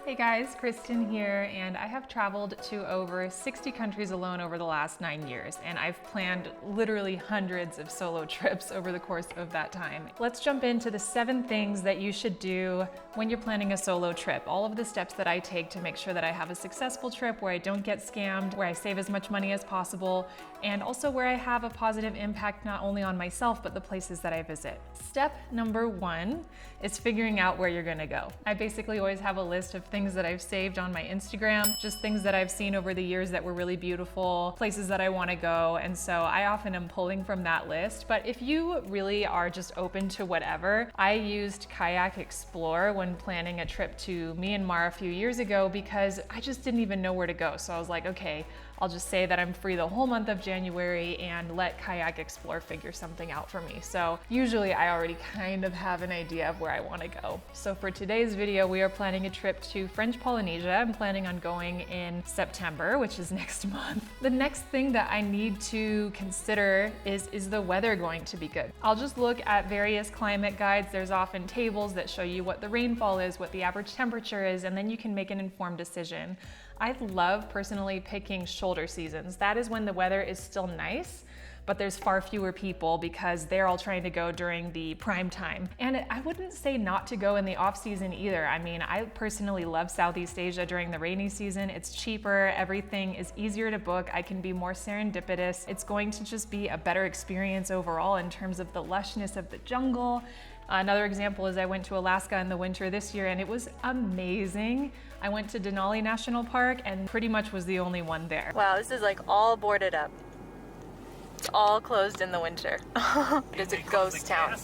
Hey guys, Kristen here, and I have traveled to over 60 countries alone over the last 9 years, and I've planned literally hundreds of solo trips over the course of that time. Let's jump into the 7 things that you should do when you're planning a solo trip. All of the steps that I take to make sure that I have a successful trip where I don't get scammed, where I save as much money as possible, and also where I have a positive impact not only on myself, but the places that I visit. Step number 1 is figuring out where you're gonna go. I basically always have a list of things that I've saved on my Instagram, just things that I've seen over the years that were really beautiful, places that I wanna go, and so I often am pulling from that list. But if you really are just open to whatever, I used Kayak Explore when planning a trip to Myanmar a few years ago because I just didn't even know where to go. So I was like, okay, I'll just say that I'm free the whole month of January and let Kayak Explore figure something out for me. So usually I already kind of have an idea of where I want to go. So for today's video, we are planning a trip to French Polynesia. I'm planning on going in September, which is next month. The next thing that I need to consider is the weather going to be good? I'll just look at various climate guides. There's often tables that show you what the rainfall is, what the average temperature is, and then you can make an informed decision. I love personally picking shoulder seasons. That is when the weather is still nice, but there's far fewer people because they're all trying to go during the prime time. And I wouldn't say not to go in the off season either. I mean, I personally love Southeast Asia during the rainy season. It's cheaper, everything is easier to book. I can be more serendipitous. It's going to just be a better experience overall in terms of the lushness of the jungle. Another example is I went to Alaska in the winter this year and it was amazing. I went to Denali National Park and pretty much was the only one there. Wow, this is like all boarded up. It's all closed in the winter. It's a ghost town.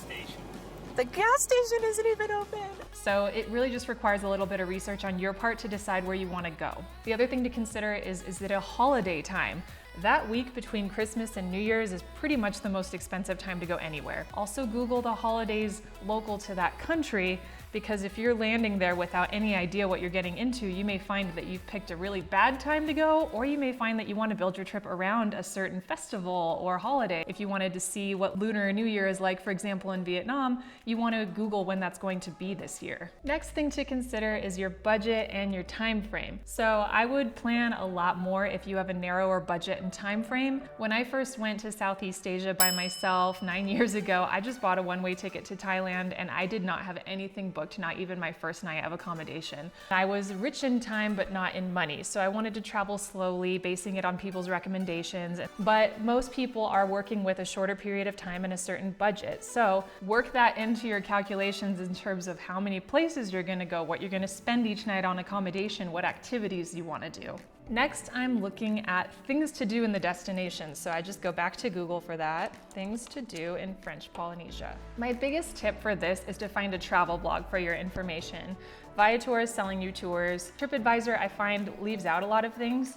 The gas station isn't even open. So it really just requires a little bit of research on your part to decide where you want to go. The other thing to consider is it a holiday time? That week between Christmas and New Year's is pretty much the most expensive time to go anywhere. Also Google the holidays local to that country, because if you're landing there without any idea what you're getting into, you may find that you've picked a really bad time to go, or you may find that you want to build your trip around a certain festival or holiday. If you wanted to see what Lunar New Year is like, for example, in Vietnam, you want to Google when that's going to be this year. Next thing to consider is your budget and your time frame. So I would plan a lot more if you have a narrower budget and time frame. When I first went to Southeast Asia by myself 9 years ago, I just bought a one-way ticket to Thailand and I did not have anything booked, not even my first night of accommodation. I was rich in time but not in money, so I wanted to travel slowly, basing it on people's recommendations. But most people are working with a shorter period of time and a certain budget. So work that into your calculations in terms of how many places you're gonna go, what you're gonna spend each night on accommodation, what activities you wanna do. Next, I'm looking at things to do in the destination. So I just go back to Google for that. Things to do in French Polynesia. My biggest tip for this is to find a travel blog for your information. Viator is selling you tours. TripAdvisor, I find, leaves out a lot of things.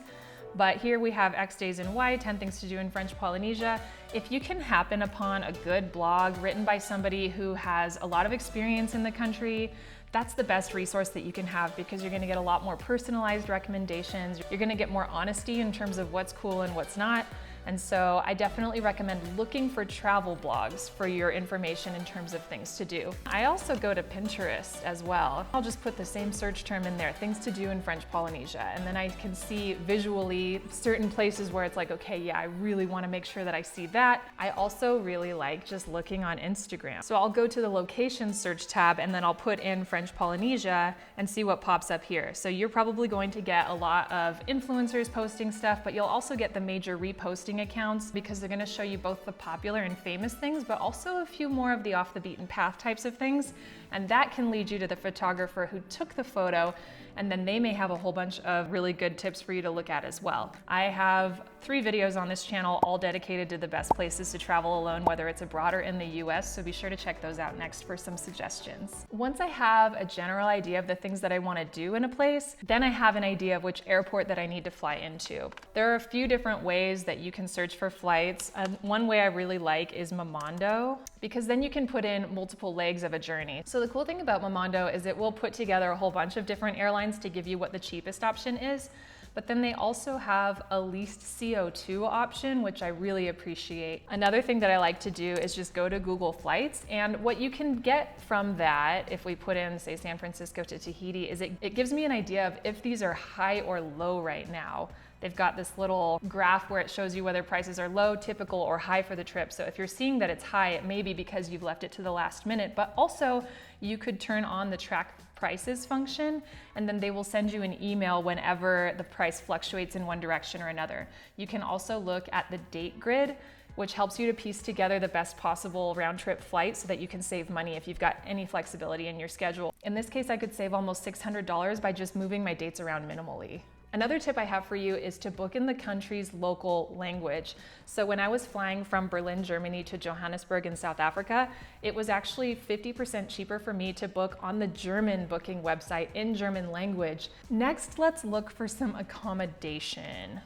But here we have X days in Y, 10 things to do in French Polynesia. If you can happen upon a good blog written by somebody who has a lot of experience in the country, that's the best resource that you can have because you're gonna get a lot more personalized recommendations. You're gonna get more honesty in terms of what's cool and what's not. And so I definitely recommend looking for travel blogs for your information in terms of things to do. I also go to Pinterest as well. I'll just put the same search term in there, things to do in French Polynesia. And then I can see visually certain places where it's like, okay, yeah, I really wanna make sure that I see that. I also really like just looking on Instagram. So I'll go to the location search tab and then I'll put in French Polynesia and see what pops up here. So you're probably going to get a lot of influencers posting stuff, but you'll also get the major reposting accounts because they're going to show you both the popular and famous things, but also a few more of the off the beaten path types of things. And that can lead you to the photographer who took the photo, and then they may have a whole bunch of really good tips for you to look at as well. I have 3 videos on this channel all dedicated to the best places to travel alone, whether it's abroad or in the US, so be sure to check those out next for some suggestions. Once I have a general idea of the things that I want to do in a place, then I have an idea of which airport that I need to fly into. There are a few different ways that you can search for flights. One way I really like is Momondo, because then you can put in multiple legs of a journey. So the cool thing about Momondo is it will put together a whole bunch of different airlines to give you what the cheapest option is. but then they also have a least CO2 option, which I really appreciate. Another thing that I like to do is just go to Google Flights, and what you can get from that, if we put in, say, San Francisco to Tahiti, is it gives me an idea of if these are high or low right now. They've got this little graph where it shows you whether prices are low, typical, or high for the trip. So if you're seeing that it's high, it may be because you've left it to the last minute, but also you could turn on the track prices function, and then they will send you an email whenever the price fluctuates in one direction or another. You can also look at the date grid, which helps you to piece together the best possible round trip flight so that you can save money if you've got any flexibility in your schedule. In this case, I could save almost $600 by just moving my dates around minimally. Another tip I have for you is to book in the country's local language. So when I was flying from Berlin, Germany to Johannesburg in South Africa, it was actually 50% cheaper for me to book on the German booking website in German language. Next, let's look for some accommodation.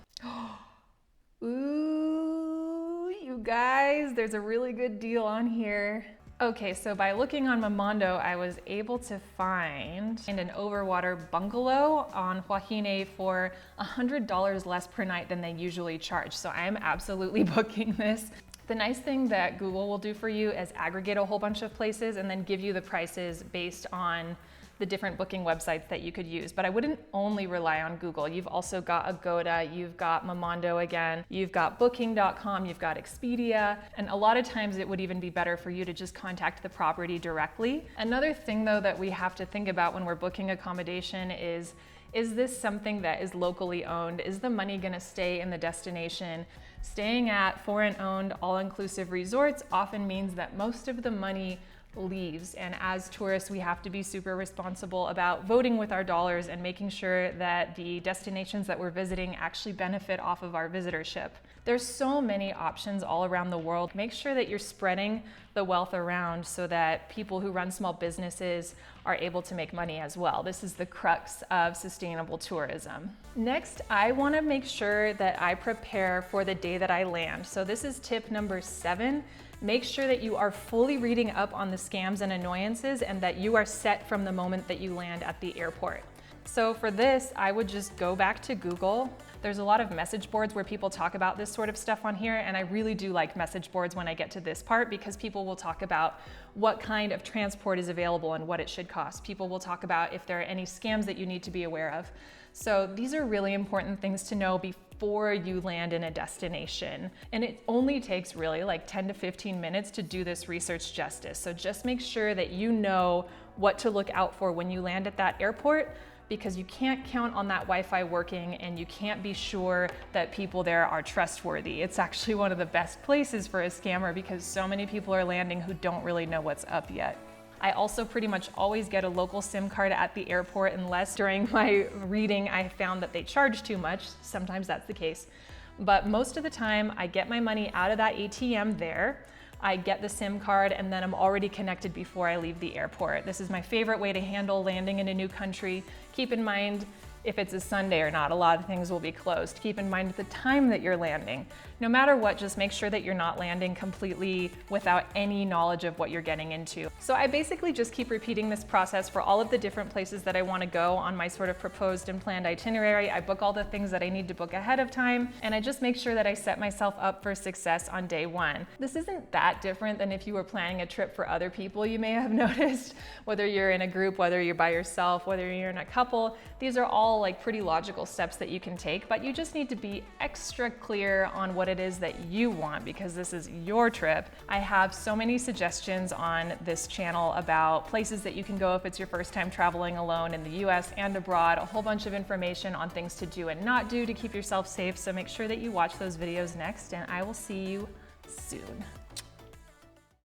Ooh, you guys, there's a really good deal on here. Okay, so by looking on Momondo, I was able to find an overwater bungalow on Huahine for $100 less per night than they usually charge. So I am absolutely booking this. The nice thing that Google will do for you is aggregate a whole bunch of places and then give you the prices based on the different booking websites that you could use. But I wouldn't only rely on Google. You've also got Agoda, you've got Momondo again, you've got Booking.com, you've got Expedia, and a lot of times it would even be better for you to just contact the property directly. Another thing though that we have to think about when we're booking accommodation is this something that is locally owned? Is the money gonna stay in the destination? Staying at foreign-owned, all-inclusive resorts often means that most of the money leaves, and as tourists we have to be super responsible about voting with our dollars and making sure that the destinations that we're visiting actually benefit off of our visitorship. There's so many options all around the world. Make sure that you're spreading the wealth around so that people who run small businesses are able to make money as well. This is the crux of sustainable tourism. Next, I want to make sure that I prepare for the day that I land. So this is tip number 7. Make sure that you are fully reading up on the scams and annoyances and that you are set from the moment that you land at the airport. So for this, I would just go back to Google. There's a lot of message boards where people talk about this sort of stuff on here, and I really do like message boards when I get to this part because people will talk about what kind of transport is available and what it should cost. People will talk about if there are any scams that you need to be aware of. So these are really important things to know before you land in a destination. And it only takes really like 10 to 15 minutes to do this research justice. So just make sure that you know what to look out for when you land at that airport, because you can't count on that Wi-Fi working and you can't be sure that people there are trustworthy. It's actually one of the best places for a scammer because so many people are landing who don't really know what's up yet. I also pretty much always get a local SIM card at the airport unless during my reading I found that they charge too much. Sometimes that's the case. But most of the time I get my money out of that ATM there. I get the SIM card and then I'm already connected before I leave the airport. This is my favorite way to handle landing in a new country. Keep in mind if it's a Sunday or not. A lot of things will be closed. Keep in mind the time that you're landing. No matter what, just make sure that you're not landing completely without any knowledge of what you're getting into. So I basically just keep repeating this process for all of the different places that I want to go on my sort of proposed and planned itinerary. I book all the things that I need to book ahead of time, and I just make sure that I set myself up for success on day one. This isn't that different than if you were planning a trip for other people, you may have noticed. Whether you're in a group, whether you're by yourself, whether you're in a couple, these are all like pretty logical steps that you can take, but you just need to be extra clear on what it is that you want because this is your trip. I have so many suggestions on this channel about places that you can go if it's your first time traveling alone in the US and abroad, a whole bunch of information on things to do and not do to keep yourself safe. So make sure that you watch those videos next, and I will see you soon.